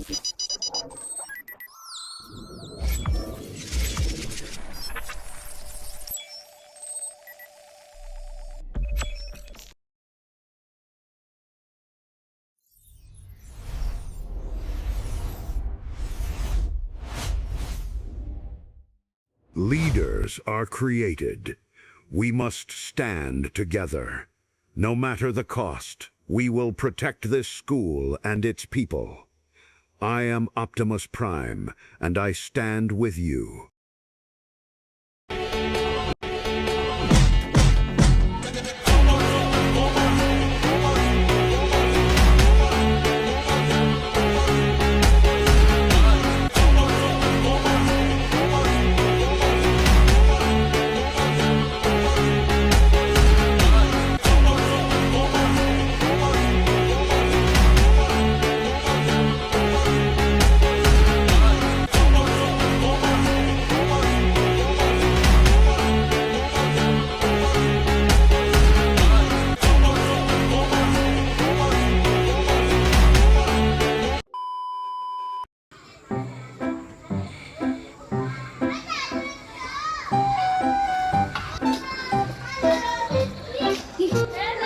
Leaders are created. We must stand together. No matter the cost, we will protect this school and its people. I am Optimus Prime, and I stand with you.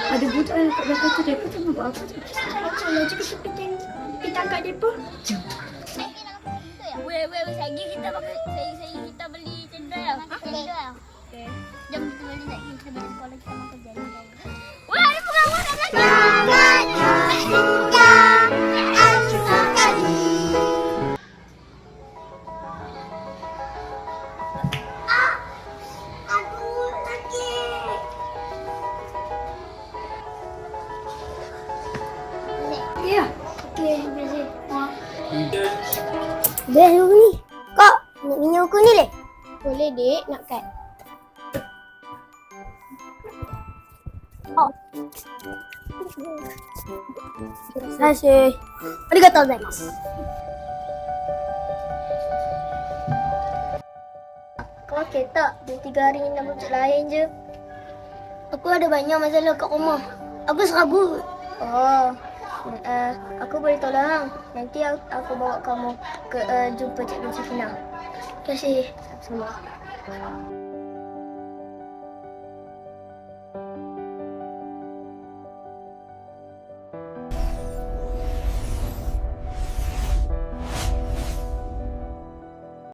Ada budak yang kat belakang tu, mereka tengah buat apa tu? Kalau je kita pergi tangkap mereka. Jom. Weh, lagi kita pakai kita beli cendera ya. Cendera. Okey. Jom kita beli lagi kita beli sekolah kita makan kerja. Weh, ada pengawan dah lagi. Ya. Okey, terima kasih. Best aku ni. Kak, nak minyak aku ni leh? Boleh dek, nak kat. Oh. Terima kasih. Arigatou gozaimasu. Kau okey tak? Dia 3 hari ni nak buat lain je. Aku ada banyak masalah kat rumah. Aku serabut. Oh. Aku boleh tolong. Nanti aku bawa kamu ke jumpa Cikgu Safina. Terima kasih. Sama-sama.